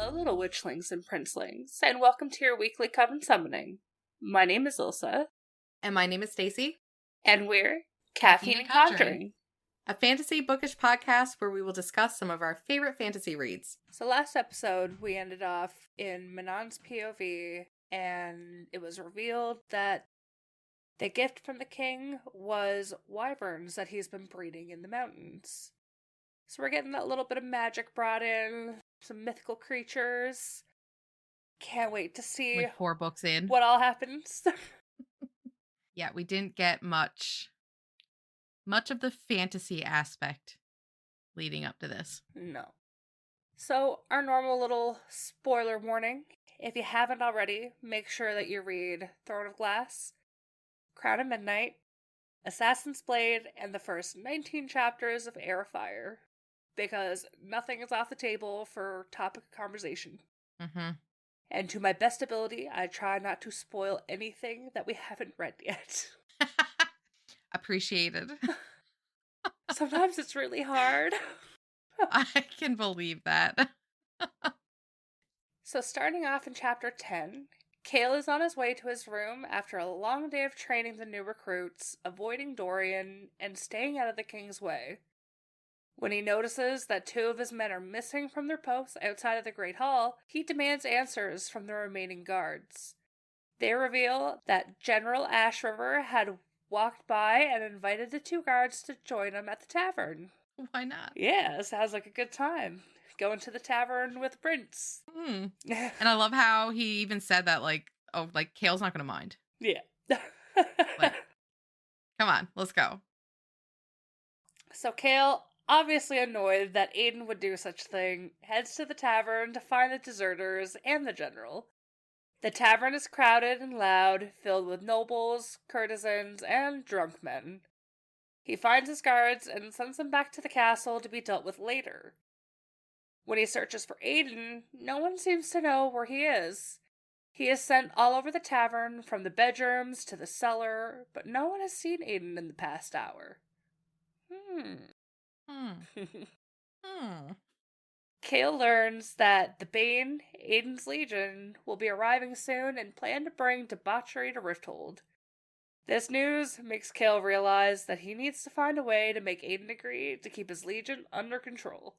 Hello, little witchlings and princelings, and welcome to your weekly Coven Summoning. My name is Ilsa. And my name is Stacy. And we're Caffeine and Conjuring, a fantasy bookish podcast where we will discuss some of our favorite fantasy reads. So last episode, we ended off in Manon's POV, and it was revealed that the gift from the king was wyverns that he's been breeding in the mountains. So we're getting that little bit of magic brought in, some mythical creatures. Can't wait to see Like 4 books in. what all happens. Yeah, we didn't get much of the fantasy aspect leading up to this. No. So, our normal little spoiler warning. If you haven't already, make sure that you read Throne of Glass, Crown of Midnight, Assassin's Blade, and the first 19 chapters of Heir of Fire. Because nothing is off the table for topic of conversation. Mm-hmm. And to my best ability, I try not to spoil anything that we haven't read yet. Appreciated. Sometimes it's really hard. I can believe that. So starting off in chapter 10, Cale is on his way to his room after a long day of training the new recruits, avoiding Dorian, and staying out of the king's way. When he notices that 2 of his men are missing from their posts outside of the Great Hall, he demands answers from the remaining guards. They reveal that General Ash River had walked by and invited the 2 guards to join him at the tavern. Why not? Yeah, sounds like a good time. Going to the tavern with Prince. And I love how he even said that, Cale's not going to mind. Yeah. Come on, let's go. So Cale, obviously annoyed that Aelin would do such a thing, heads to the tavern to find the deserters and the general. The tavern is crowded and loud, filled with nobles, courtesans, and drunk men. He finds his guards and sends them back to the castle to be dealt with later. When he searches for Aelin, no one seems to know where he is. He is sent all over the tavern, from the bedrooms to the cellar, but no one has seen Aelin in the past hour. Cale learns that the Bane, Aiden's Legion, will be arriving soon and plan to bring debauchery to Rifthold. This news makes Cale realize that he needs to find a way to make Aelin agree to keep his Legion under control.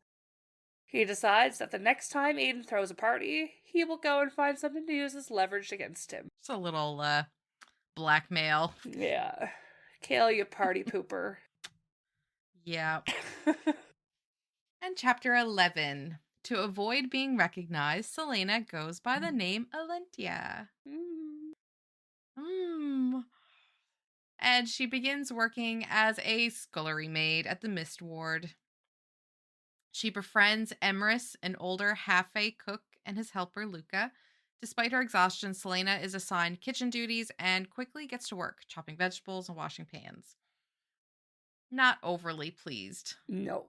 He decides that the next time Aelin throws a party, he will go and find something to use as leverage against him. It's a little, blackmail. Yeah. Cale, you party pooper. Yeah. And chapter 11. To avoid being recognized, Selena goes by the name Alentia. And she begins working as a scullery maid at the Mist Ward. She befriends Emrys, an older half-fae cook, and his helper Luca. Despite her exhaustion, Selena is assigned kitchen duties and quickly gets to work, chopping vegetables and washing pans. Not overly pleased. No.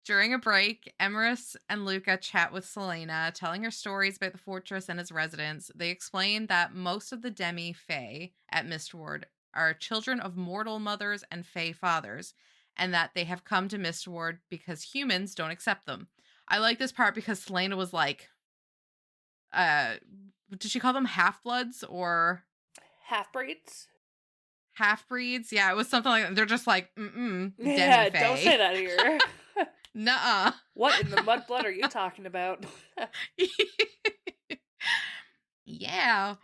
During a break, Emrys and Luca chat with Selena, telling her stories about the fortress and its residents. They explain that most of the demi-fae at Mistward are children of mortal mothers and fae fathers, and that they have come to Mistward because humans don't accept them. I like this part because Selena was like, did she call them half-bloods or... Half-breeds? Half-breeds? Yeah, it was something like that. They're just like, demi-fae. Yeah, don't say that here. Nuh-uh. What in the mudblood are you talking about? Yeah.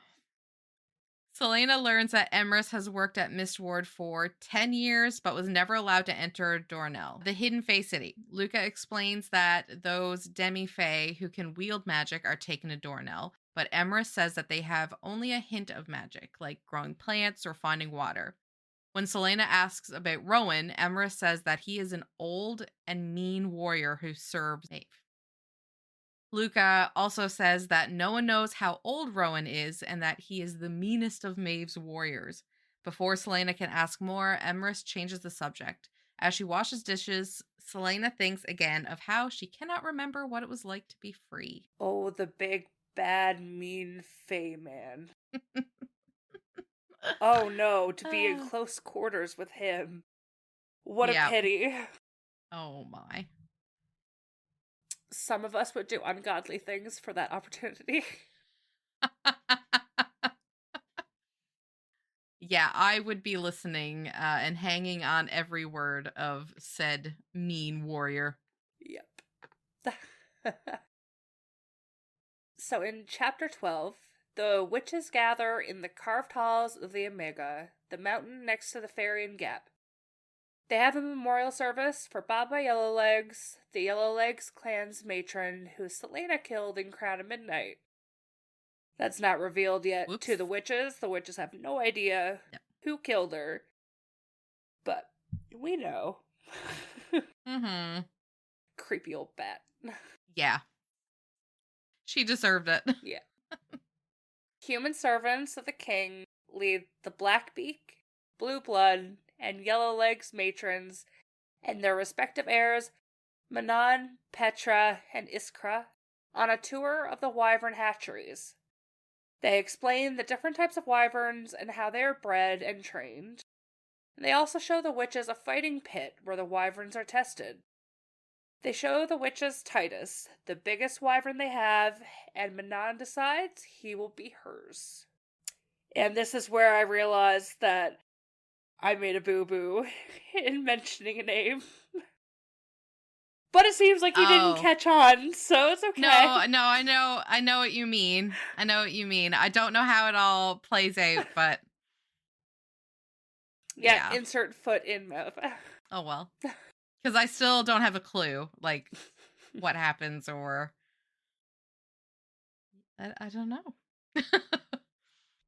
Selena learns that Emrys has worked at Mistward for 10 years, but was never allowed to enter Dornell, the hidden fae city. Luca explains that those demi-fae who can wield magic are taken to Dornell, but Emrys says that they have only a hint of magic, like growing plants or finding water. When Selena asks about Rowan, Emrys says that he is an old and mean warrior who serves Maeve. Luca also says that no one knows how old Rowan is and that he is the meanest of Maeve's warriors. Before Selena can ask more, Emrys changes the subject. As she washes dishes, Selena thinks again of how she cannot remember what it was like to be free. Oh, the big, bad, mean fae man. Oh no, to be in close quarters with him. What a pity. Oh my. some of us would do ungodly things for that opportunity. Yeah, I would be listening and hanging on every word of said mean warrior. Yep. So in chapter 12, the witches gather in the carved halls of the Omega, the mountain next to the Farian Gap. They have a memorial service for Baba Yellowlegs, the Yellowlegs clan's matron who Selena killed in Crown of Midnight. That's not revealed yet Whoops. to the witches. The witches have no idea who killed her. But we know. Mm-hmm. Creepy old bat. Yeah. She deserved it. Yeah. Human servants of the king lead the Blackbeak, Blue Blood, and Yellowlegs matrons and their respective heirs, Manon, Petra, and Iskra, on a tour of the wyvern hatcheries. They explain the different types of wyverns and how they are bred and trained. They also show the witches a fighting pit where the wyverns are tested. They show the witches Titus, the biggest wyvern they have, and Manon decides he will be hers. And this is where I realized that I made a boo-boo in mentioning a name. But it seems like you didn't catch on, so it's okay. No, I know what you mean. I don't know how it all plays out, but yeah. Insert foot in mouth. Oh well. Because I still don't have a clue, like, what happens or I don't know.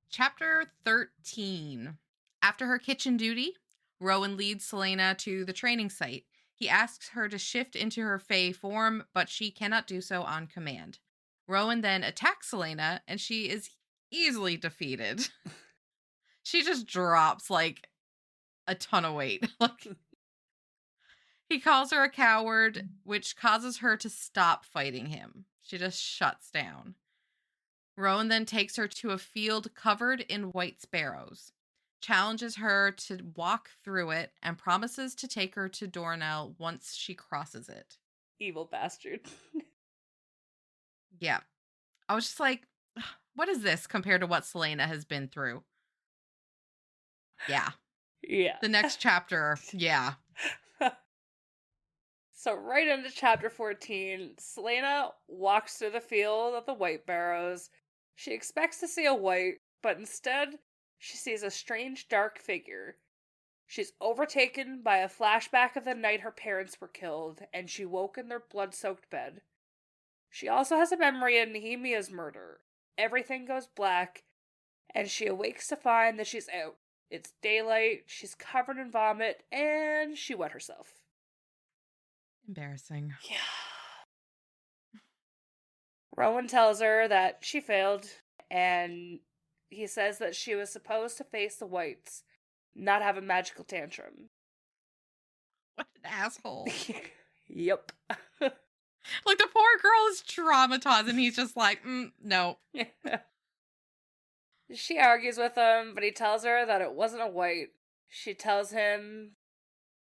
Chapter 13. After her kitchen duty, Rowan leads Selena to the training site. He asks her to shift into her Fae form, but she cannot do so on command. Rowan then attacks Selena, and she is easily defeated. She just drops, like, a ton of weight. He calls her a coward, which causes her to stop fighting him. She just shuts down. Rowan then takes her to a field covered in white sparrows, challenges her to walk through it, and promises to take her to Dornell once she crosses it. Evil bastard. Yeah. I was just like, what is this compared to what Selena has been through? Yeah. Yeah. The next chapter, yeah. So right into chapter 14, Selena walks through the field of the white barrows. She expects to see a wight, but instead, she sees a strange dark figure. She's overtaken by a flashback of the night her parents were killed, and she woke in their blood-soaked bed. She also has a memory of Nehemiah's murder. Everything goes black, and she awakes to find that she's out. It's daylight, she's covered in vomit, and she wet herself. Embarrassing. Yeah. Rowan tells her that she failed, and he says that she was supposed to face the whites, not have a magical tantrum. What an asshole. Yep. Like, the poor girl is traumatized, and he's just like, no. She argues with him, but he tells her that it wasn't a white. She tells him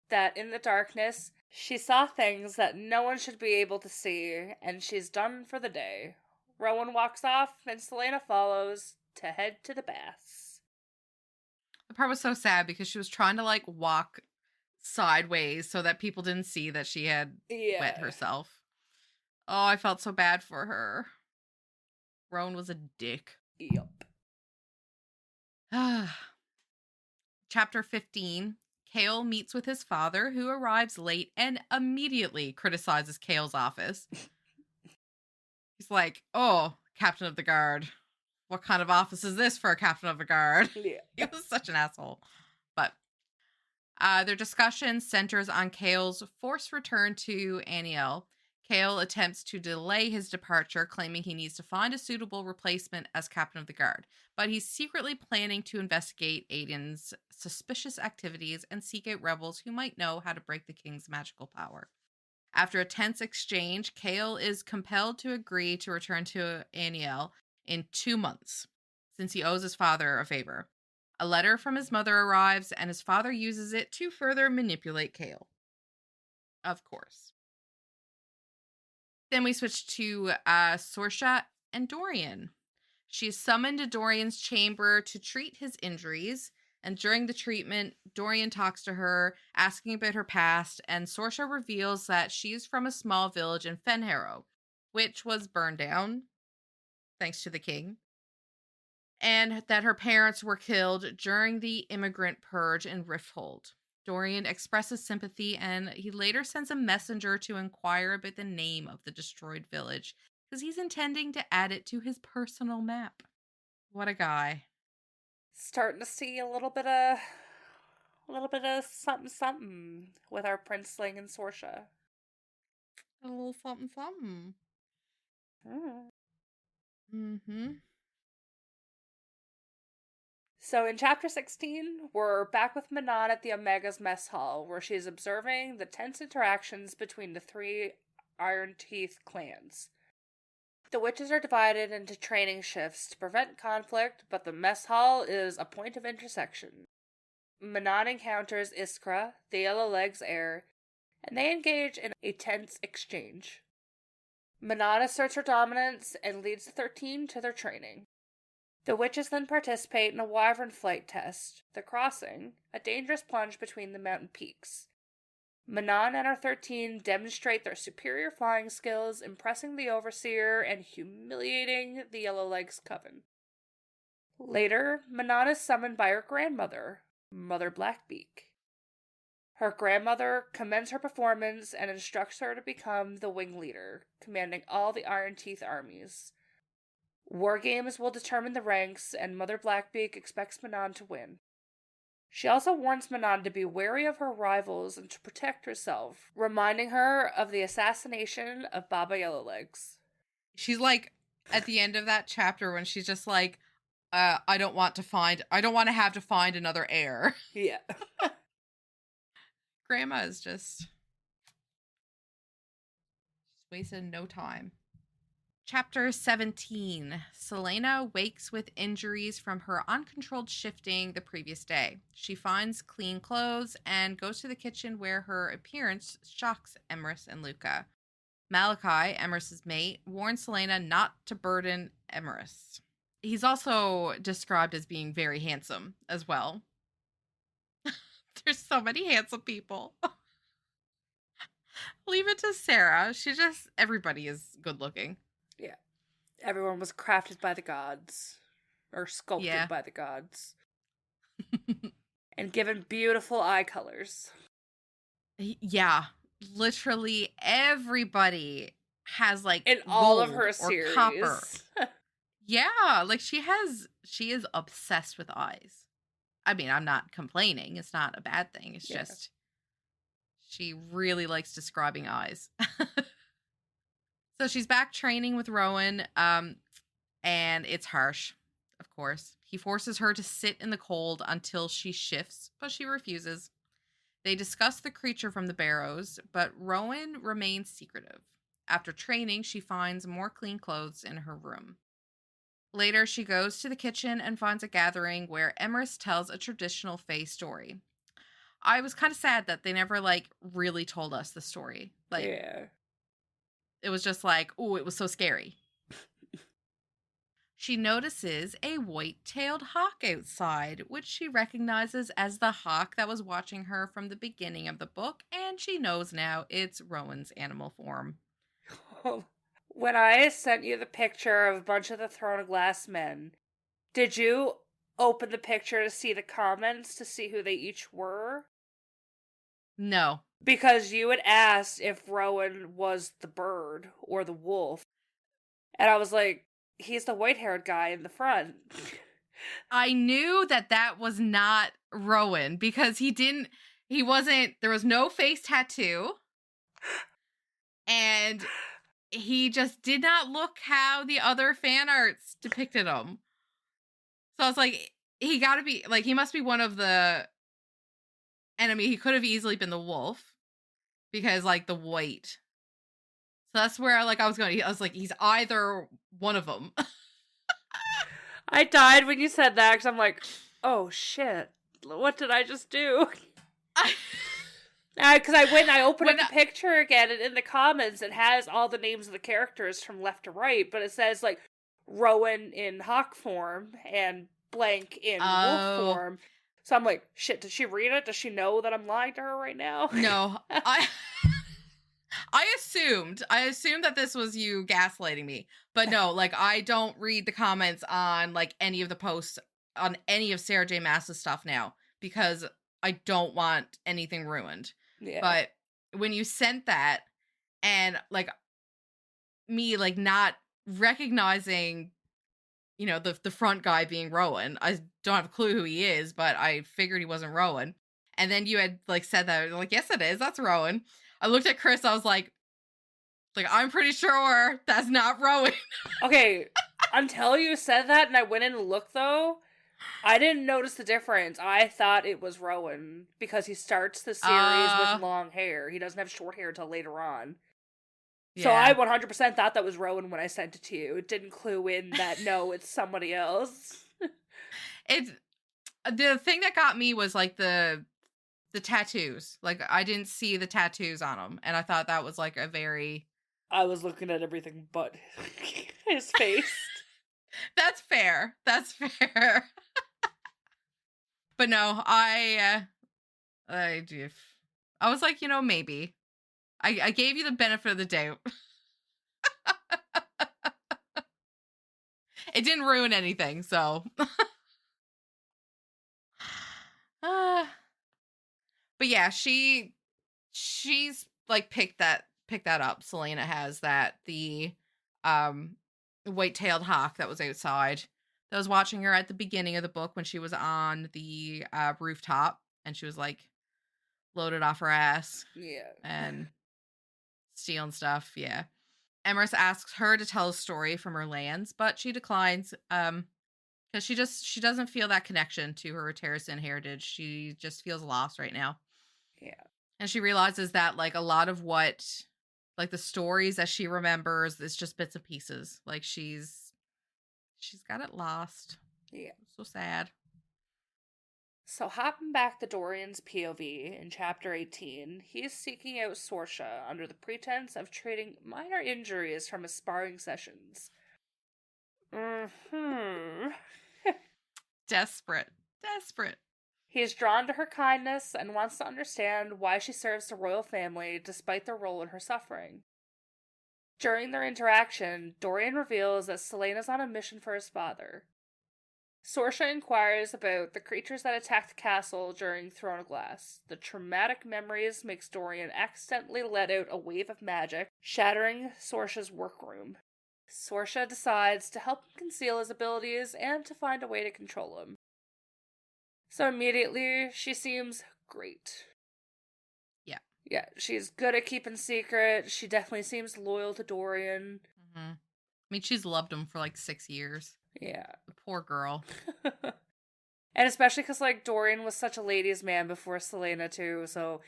that in the darkness, she saw things that no one should be able to see, and she's done for the day. Rowan walks off, and Selena follows to head to the baths. The part was so sad because she was trying to, like, walk sideways so that people didn't see that she had wet herself. Oh, I felt so bad for her. Rowan was a dick. Yup. Chapter 15. Kale meets with his father, who arrives late and immediately criticizes Kale's office. He's like, oh, captain of the guard. What kind of office is this for a captain of the guard? Yeah. He was such an asshole. But their discussion centers on Kale's forced return to Aniel. Kale attempts to delay his departure, claiming he needs to find a suitable replacement as captain of the guard. But he's secretly planning to investigate Aiden's suspicious activities and seek out rebels who might know how to break the king's magical power. After a tense exchange, Kale is compelled to agree to return to Aniel in 2 months, since he owes his father a favor. A letter from his mother arrives, and his father uses it to further manipulate Kale. Of course. Then we switch to Sorsha and Dorian. She's summoned to Dorian's chamber to treat his injuries. And during the treatment, Dorian talks to her, asking about her past, and Sorsha reveals that she's from a small village in Fenharrow, which was burned down, thanks to the king, and that her parents were killed during the immigrant purge in Rifthold. Dorian expresses sympathy, and he later sends a messenger to inquire about the name of the destroyed village, because he's intending to add it to his personal map. What a guy. Starting to see a little bit of something with our princeling and Sorsha. A little something something. Mm-hmm. So in chapter 16, we're back with Manon at the Omega's mess hall, where she is observing the tense interactions between the three Iron Teeth clans. The witches are divided into training shifts to prevent conflict, but the mess hall is a point of intersection. Manon encounters Iskra, the Yellowlegs heir, and they engage in a tense exchange. Manon asserts her dominance and leads the 13 to their training. The witches then participate in a wyvern flight test, the crossing, a dangerous plunge between the mountain peaks. Manon and her 13 demonstrate their superior flying skills, impressing the Overseer and humiliating the Yellowlegs coven. Later, Manon is summoned by her grandmother, Mother Blackbeak. Her grandmother commends her performance and instructs her to become the wing leader, commanding all the Iron Teeth armies. War games will determine the ranks, and Mother Blackbeak expects Manon to win. She also warns Manon to be wary of her rivals and to protect herself, reminding her of the assassination of Baba Yellowlegs. She's like, at the end of that chapter, when she's just like, I don't want to have to find another heir. Yeah. Grandma is just wasted no time. Chapter 17. Celaena wakes with injuries from her uncontrolled shifting the previous day. She finds clean clothes and goes to the kitchen where her appearance shocks Emrys and Luca. Malachi, Emrys's mate, warns Celaena not to burden Emrys. He's also described as being very handsome as well. There's so many handsome people. Leave it to Sarah. Everybody is good looking. Yeah. Everyone was crafted by the gods. Or sculpted by the gods. And given beautiful eye colors. Yeah. Literally everybody has like in all of her series. Copper. Yeah. Like she is obsessed with eyes. I mean, I'm not complaining. It's not a bad thing. It's just she really likes describing eyes. So she's back training with Rowan, and it's harsh, of course. He forces her to sit in the cold until she shifts, but she refuses. They discuss the creature from the barrows, but Rowan remains secretive. After training, she finds more clean clothes in her room. Later, she goes to the kitchen and finds a gathering where Emrys tells a traditional Fae story. I was kind of sad that they never, really told us the story. It was just like, ooh, it was so scary. She notices a white-tailed hawk outside, which she recognizes as the hawk that was watching her from the beginning of the book, and she knows now it's Rowan's animal form. When I sent you the picture of a bunch of the Throne of Glass men, did you open the picture to see the comments to see who they each were? No. Because you had asked if Rowan was the bird or the wolf. And I was like, he's the white-haired guy in the front. I knew that was not Rowan because there was no face tattoo. And he just did not look how the other fan arts depicted him. So I was like, he gotta be, he must be one of the enemy. He could have easily been the wolf. Because, the white. So that's where, I was going. I was like, he's either one of them. I died when you said that, because I'm like, oh, shit. What did I just do? Because I went and I opened up the picture again, and in the comments it has all the names of the characters from left to right, but it says, like, Rowan in hawk form and blank in wolf form. So I'm like, shit, did she read it? Does she know that I'm lying to her right now? No. I assumed that this was you gaslighting me. But no, like, I don't read the comments on, like, any of the posts on any of Sarah J. Maas's stuff now because I don't want anything ruined. Yeah. But when you sent that and, like, me, like, not recognizing, you know, the front guy being Rowan, I don't have a clue who he is, but I figured he wasn't Rowan. And then you had, like, said that, like, yes, it is. That's Rowan. I looked at Chris. I was like, I'm pretty sure that's not Rowan. Okay, until you said that and I went in and looked, though, I didn't notice the difference. I thought it was Rowan because he starts the series with long hair. He doesn't have short hair until later on. Yeah. So I 100% thought that was Rowan when I sent it to you. It didn't clue in that, no, it's somebody else. It's the thing that got me was, like, the tattoos. Like, I didn't see the tattoos on him, and I thought that was, like, a very... I was looking at everything but his face. That's fair. That's fair. But no, I was like, you know, maybe. I gave you the benefit of the doubt. It didn't ruin anything, so. But yeah, she's like picked that up. Selena has that, the white-tailed hawk that was outside that was watching her at the beginning of the book when she was on the rooftop and she was, like, loaded off her ass. Yeah. And stealing stuff. Yeah. Emrys asks her to tell a story from her lands, but she declines because she doesn't feel that connection to her Terrasin heritage. She just feels lost right now. Yeah. And she realizes that, like, a lot of what, like, the stories that she remembers is just bits and pieces. Like, she's got it lost. Yeah. So sad. So hopping back to Dorian's POV in Chapter 18, he is seeking out Sorsha under the pretense of treating minor injuries from his sparring sessions. Desperate. He is drawn to her kindness and wants to understand why she serves the royal family despite their role in her suffering. During their interaction, Dorian reveals that Celaena's on a mission for his father. Sorsha inquires about the creatures that attacked the castle during Throne of Glass. The traumatic memories makes Dorian accidentally let out a wave of magic, shattering Sorsha's workroom. Sorsha decides to help him conceal his abilities and to find a way to control him. So immediately, she seems great. Yeah, she's good at keeping secret. She definitely seems loyal to Dorian. Mm-hmm. I mean, she's loved him for, like, 6 years. Yeah. The poor girl. And especially because, like, Dorian was such a ladies' man before Celaena, too, so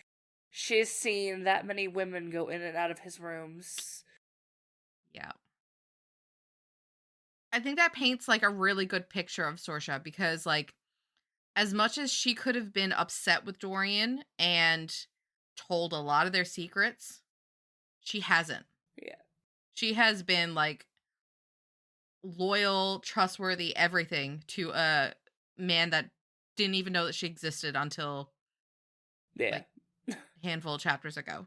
she's seen that many women go in and out of his rooms. Yeah. I think that paints, like, a really good picture of Sorsha because, like, as much as she could have been upset with Dorian and told a lot of their secrets, she hasn't. Yeah. She has been, like, loyal, trustworthy, everything to a man that didn't even know that she existed until like, a handful of chapters ago.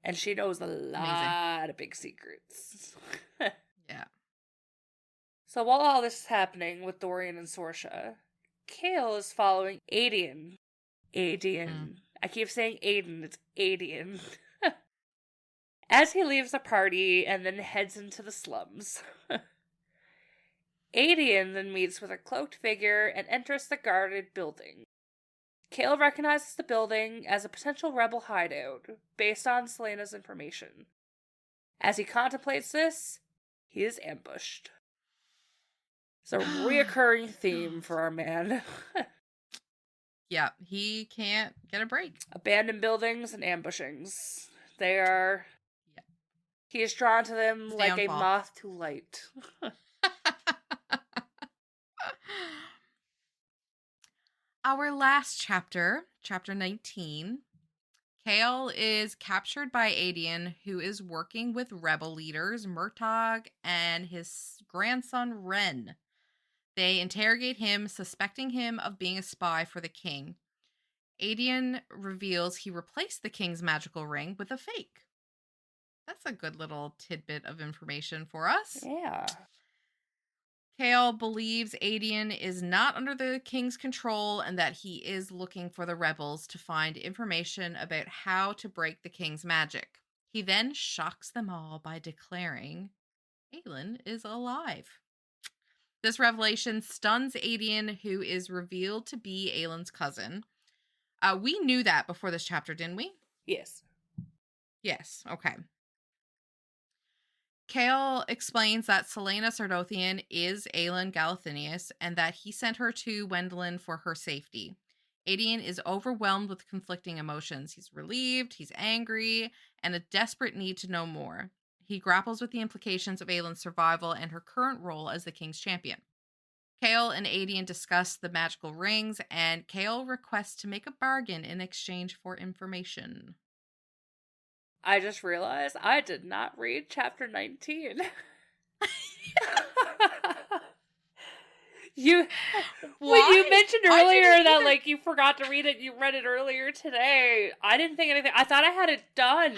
And she knows a lot of big secrets. Yeah. So while all this is happening with Dorian and Sorsha, Kale is following Aelin. I keep saying Aiden, it's Aelin. As he leaves the party and then heads into the slums. Aelin then meets with a cloaked figure and enters the guarded building. Kale recognizes the building as a potential rebel hideout, based on Celaena's information. As he contemplates this, he is ambushed. It's a reoccurring theme for our man. Yeah, he can't get a break. Abandoned buildings and ambushings. They are... Yeah. He is drawn to them like a moth to light. Our last chapter, chapter 19, Kale is captured by Aelin, who is working with rebel leaders Murtagh and his grandson Ren. They interrogate him, suspecting him of being a spy for the king. Aelin reveals he replaced the king's magical ring with a fake. That's a good little tidbit of information for us. Yeah. Kale believes Aelin is not under the king's control and that he is looking for the rebels to find information about how to break the king's magic. He then shocks them all by declaring Aelin is alive. This revelation stuns Aelin, who is revealed to be Aelin's cousin. We knew that before this chapter, didn't we? Yes. Yes, okay. Kale explains that Celaena Sardothian is Aelin Galathinius and that he sent her to Wendelin for her safety. Aelin is overwhelmed with conflicting emotions. He's relieved, he's angry, and a desperate need to know more. He grapples with the implications of Aelin's survival and her current role as the king's champion. Kale and Aelin discuss the magical rings, and Kale requests to make a bargain in exchange for information. I just realized I did not read chapter 19. When you mentioned earlier that like you forgot to read it, you read it earlier today. I didn't think anything. I thought I had it done.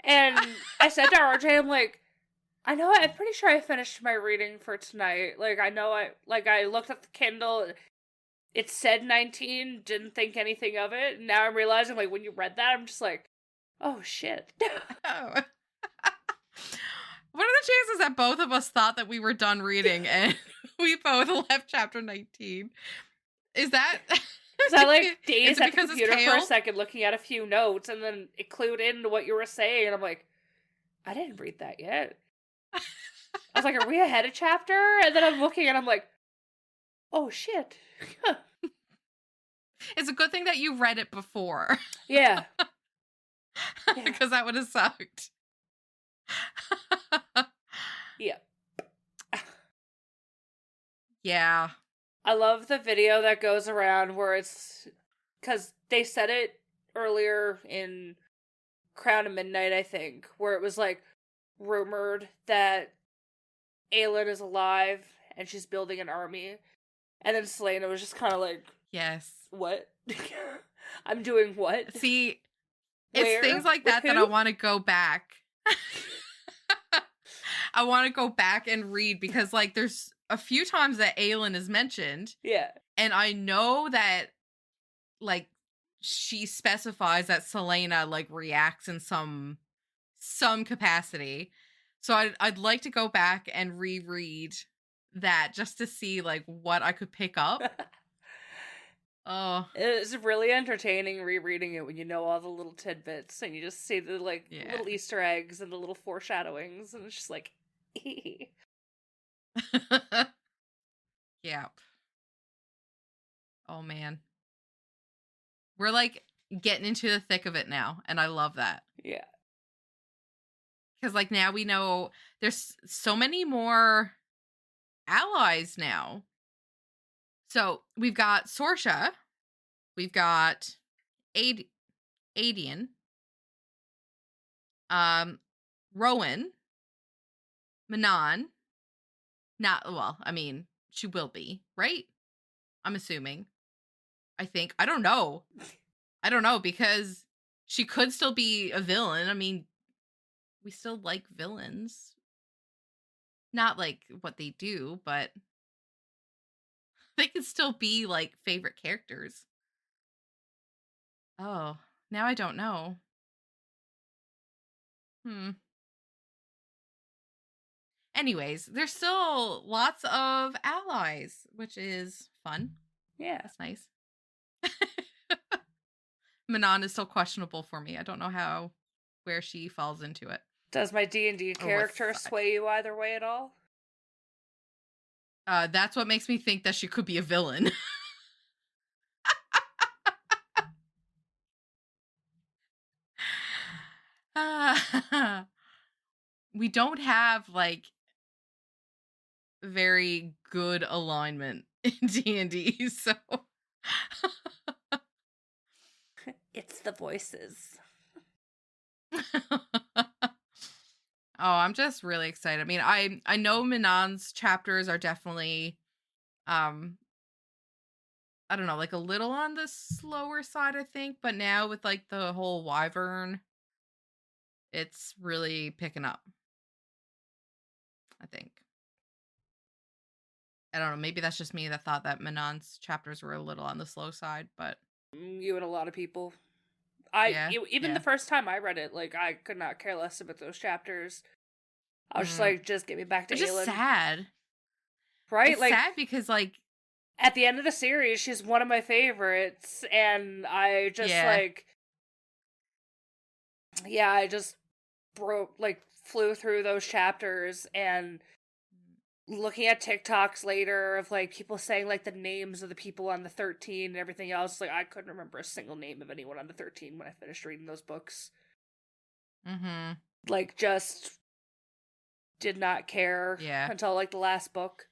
And I said to RJ, I'm like, I'm pretty sure I finished my reading for tonight. Like, I looked at the Kindle, it said 19, didn't think anything of it. And now I'm realizing, like, when you read that, I'm just like, oh, shit. Oh. What are the chances that both of us thought that we were done reading and we both left chapter 19? Is that... Because I, like, dazed at the computer for a second looking at a few notes, and then it clued into what you were saying, and I'm like, I didn't read that yet. I was like, are we ahead a chapter? And then I'm looking and I'm like, oh shit. It's a good thing that you read it before. Yeah. Because that would have sucked. Yeah. Yeah. I love the video that goes around where it's... Because they said it earlier in Crown of Midnight, I think, where it was like, rumored that Aelin is alive and she's building an army, and then Celaena was just kind of like, yes, what? I'm doing what? See, Where? It's things like that that I want to go back. I want to go back and read because like there's a few times that Aelin is mentioned. Yeah. And I know that like she specifies that Celaena like reacts in some capacity. So I'd like to go back and reread that just to see like what I could pick up. Oh, it's really entertaining rereading it when you know all the little tidbits and you just see the like little Easter eggs and the little foreshadowings, and it's just like yeah. Oh man. We're like getting into the thick of it now, and I love that. Yeah. Because, like, now we know there's so many more allies now. So, we've got Sorsha. We've got Aedion. Rowan. Manon. She will be, right? I'm assuming. I think. I don't know. Because she could still be a villain. I mean, we still like villains. Not like what they do, but they could still be like favorite characters. Oh, now I don't know. Anyways, there's still lots of allies, which is fun. Yeah. That's nice. Manon is still questionable for me. I don't know where she falls into it. Does my D&D character sway you either way at all? That's what makes me think that she could be a villain. We don't have like very good alignment in D&D, so it's the voices. I'm just really excited. I mean, I know Minan's chapters are definitely I don't know, like a little on the slower side, I think, but now with like the whole wyvern, it's really picking up, I think. I don't know, maybe that's just me that thought that Minan's chapters were a little on the slow side, but You and a lot of people. yeah. Even the Yeah. first time I read it, like, I could not care less about those chapters. I was just Mm. like, just get me back to Which is Aelin. sad. Right? It's Like, sad because like at the end of the series, she's one of my favorites, and I just, yeah. like, yeah, I just flew through those chapters, and looking at TikToks later of, like, people saying, like, the names of the people on the 13 and everything else, like, I couldn't remember a single name of anyone on the 13 when I finished reading those books. Mhm. Like, just did not care Yeah. until, like, the last book.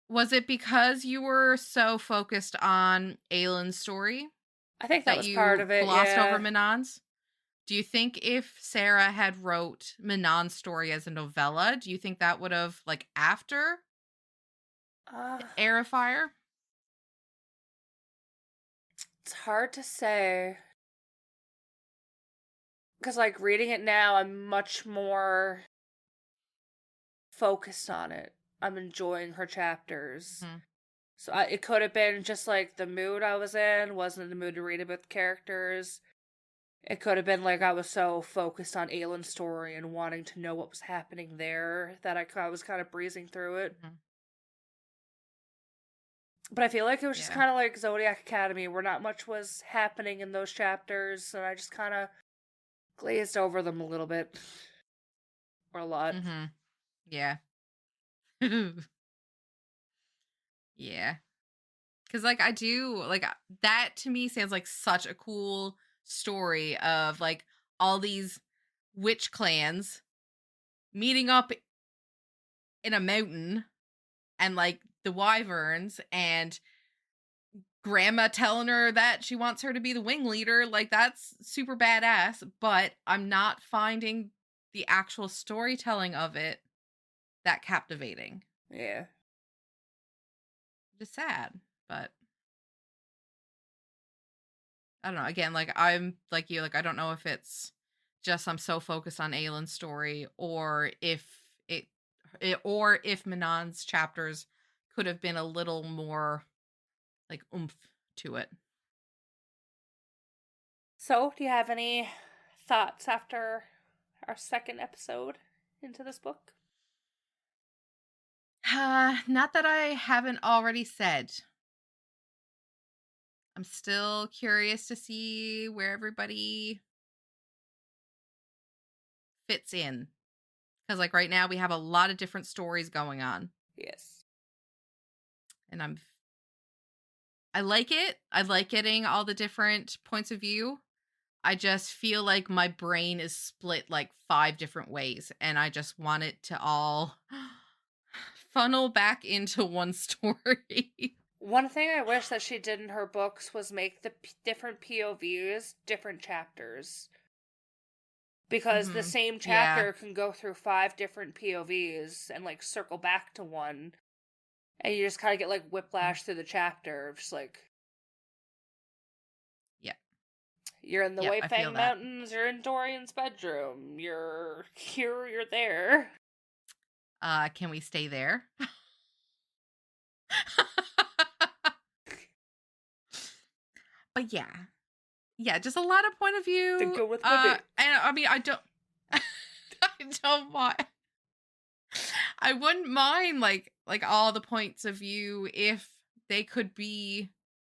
Was it because you were so focused on Aelin's story I think that that was part you of it, glossed over yeah. Minan's? Do you think if Sarah had wrote Minan's story as a novella, do you think that would have like after Uh, Heir of Fire? it's hard to say. Because, like, reading it now, I'm much more focused on it. I'm enjoying her chapters. Mhm. So it could have been just, like, the mood I was in, wasn't in the mood to read about the characters. It could have been, like, I was so focused on Aelin's story and wanting to know what was happening there that I was kind of breezing through it. Mhm. But I feel like it was just Yeah. kind of like Zodiac Academy, where not much was happening in those chapters, and I just kind of glazed over them a little bit. Or a lot. Mhm. Yeah. Yeah. Cuz like I do like that to me sounds like such a cool story of like all these witch clans meeting up in a mountain and like the wyverns and grandma telling her that she wants her to be the wing leader, like that's super badass, but I'm not finding the actual storytelling of it that captivating. Yeah. It's sad, but I don't know. Again, like I'm like you, like I don't know if it's just I'm so focused on Aelin's story or if or if Manon's chapters could have been a little more like oomph to it. So, do you have any thoughts after our second episode into this book? Not that I haven't already said. I'm still curious to see where everybody fits in. Because, like, right now we have a lot of different stories going on. Yes. And I like it. I like getting all the different points of view. I just feel like my brain is split like 5 different ways. And I just want it to all funnel back into one story. One thing I wish that she did in her books was make the different POVs different chapters. Because the Mm-hmm. same Yeah. chapter can go through 5 different POVs and, like, circle back to one. And you just kind of get, like, whiplash through the chapter. Just like, Yeah. you're in the Yep. I feel Weifang that. Mountains, you're in Dorian's bedroom, you're here, you're there. Can we stay there? But yeah. Yeah, just a lot of point of Then view. go with my dick. And I mean, I don't I don't mind. I wouldn't mind like all the points of view if they could be,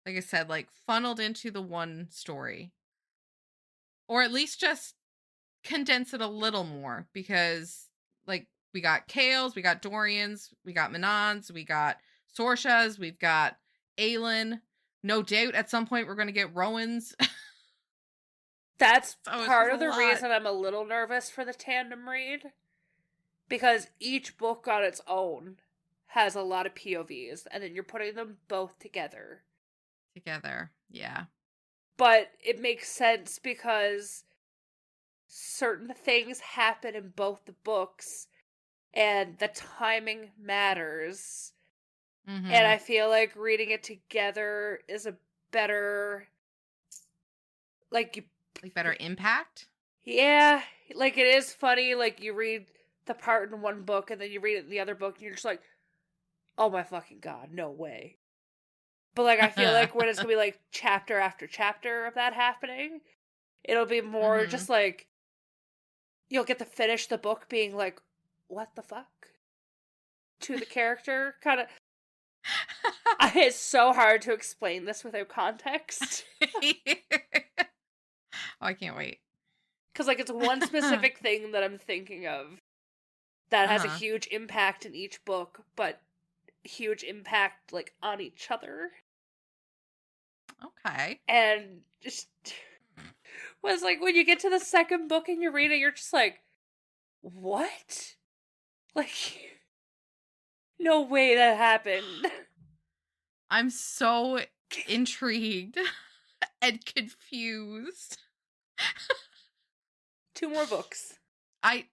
like I said, like funneled into the one story. Or at least just condense it a little more because like we got Kales, we got Dorians, we got Manons, we got Sorshas, we've got Aelin. No doubt at some point we're gonna get Rowans. That's So it's just part a of the lot. reason I'm a little nervous for the tandem read. Because each book on its own has a lot of POVs, and then you're putting them both together. Together. Yeah. but it makes sense because certain things happen in both the books and the timing matters. And Mm-hmm. I feel like reading it together is a better, like, Like better impact? yeah, like it is funny. Like you read the part in one book and then you read it in the other book and you're just like, oh my fucking god, no way. But like I feel like when it's gonna be like chapter after chapter of that happening, it'll be more Mm-hmm. just like you'll get to finish the book being like, what the fuck? To the character, kind of. It's so hard to explain this without context. Oh, I can't wait. Because, like, it's one specific thing that I'm thinking of that has a Uh-huh. huge impact in each book, but huge impact, like, on each other. Okay. And just was like, when you get to the second book and you read it, you're just like, what? Like, no way that happened. I'm so intrigued and confused. 2 more books. I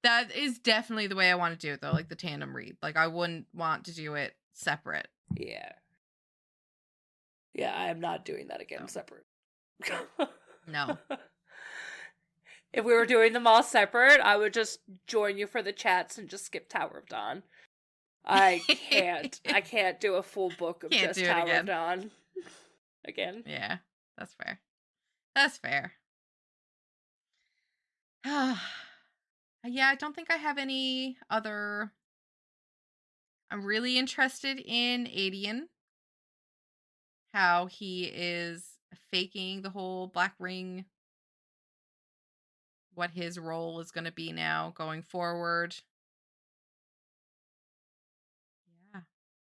that is definitely the way I want to do it though, like the tandem read. Like I wouldn't want to do it separate. Yeah. Yeah, I am not doing that again So separate. no. If we were doing them all separate, I would just join you for the chats and just skip Tower of Dawn. I can't. I can't do a full book of Can't just do it Tower of again. Dawn again. Yeah, that's fair. That's fair. Yeah, I don't think I have any other. I'm really interested in Adian, how he is faking the whole Black Ring, what his role is going to be now going forward. Yeah.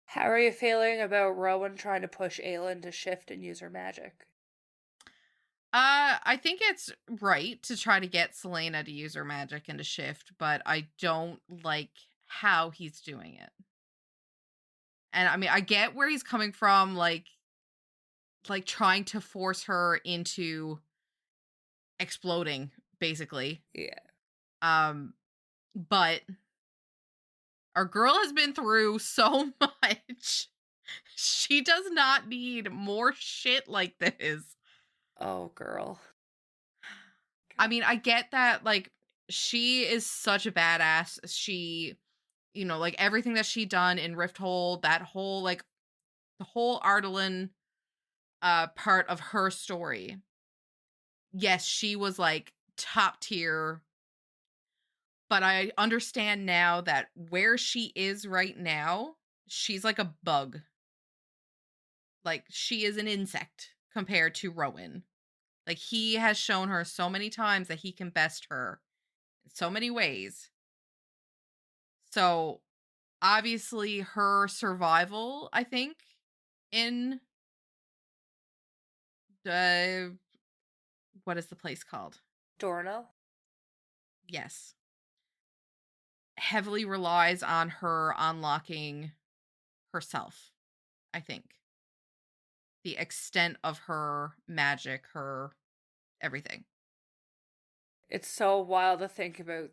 How are you feeling about Rowan trying to push Aelin to shift and use her magic? I think it's right to try to get Selena to use her magic and to shift, but I don't like how he's doing it. And I mean, I get where he's coming from, like trying to force her into exploding, basically. Yeah. But our girl has been through so much. She does not need more shit like this. Oh, girl. I mean, I get that, like, she is such a badass. She, like everything that she done in Rifthold, that whole, like, the whole Ardalan part of her story. Yes, she was like top tier, but I understand now that where she is right now, she's like a bug. Like, she is an insect compared to Rowan. Like, he has shown her so many times that he can best her in so many ways. So, obviously, her survival, I think, in the what is the place called? Dorno? Yes. Heavily relies on her unlocking herself, I think. The extent of her magic, her everything. It's so wild to think about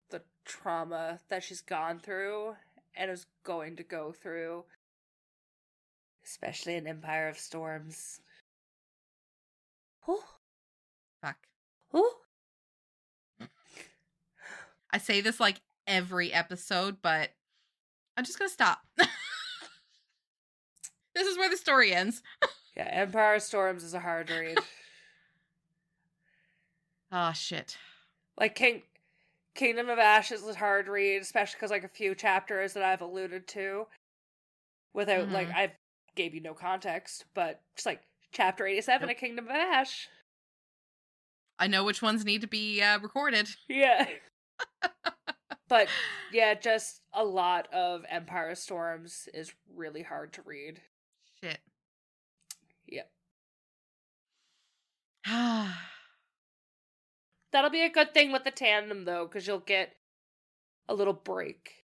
the trauma that she's gone through and is going to go through, especially in Empire of Storms. Whew. Fuck. Whew. I say this like every episode, but I'm just gonna stop. This is where the story ends. Yeah, Empire of Storms is a hard read. Oh shit. Like Kingdom of Ashes is a hard read, especially because like a few chapters that I've alluded to without like Mm-hmm. I gave you no context, but just like chapter 87 Nope. of Kingdom of Ash. I know which ones need to be recorded. Yeah. But yeah, just a lot of Empire of Storms is really hard to read. Shit. Yep. Ah. That'll be a good thing with the tandem though, because you'll get a little break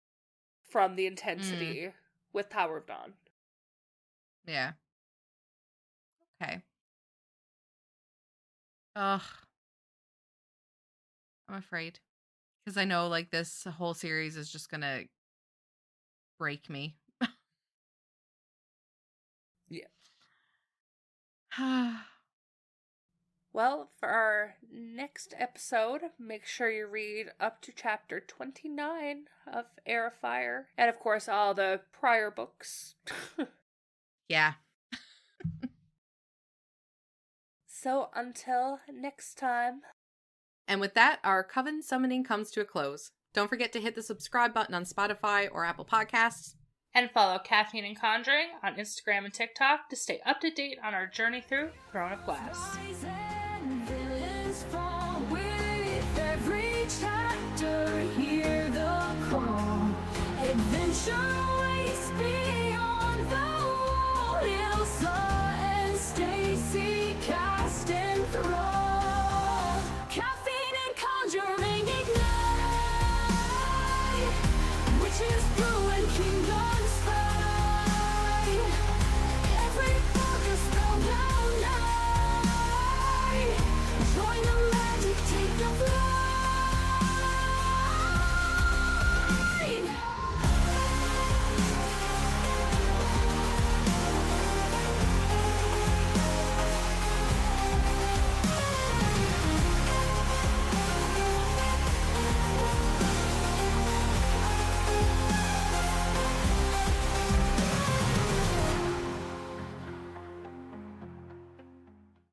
from the intensity with Tower of Dawn. Yeah. Okay. Ugh. I'm afraid. Because I know, like, this whole series is just gonna break me. Yeah. Yeah. Well, for our next episode, make sure you read up to chapter 29 of Heir of Fire. And of course, all the prior books. So until next time. And with that, our Coven summoning comes to a close. Don't forget to hit the subscribe button on Spotify or Apple Podcasts. And follow Caffeine and Conjuring on Instagram and TikTok to stay up to date on our journey through Throne of Glass.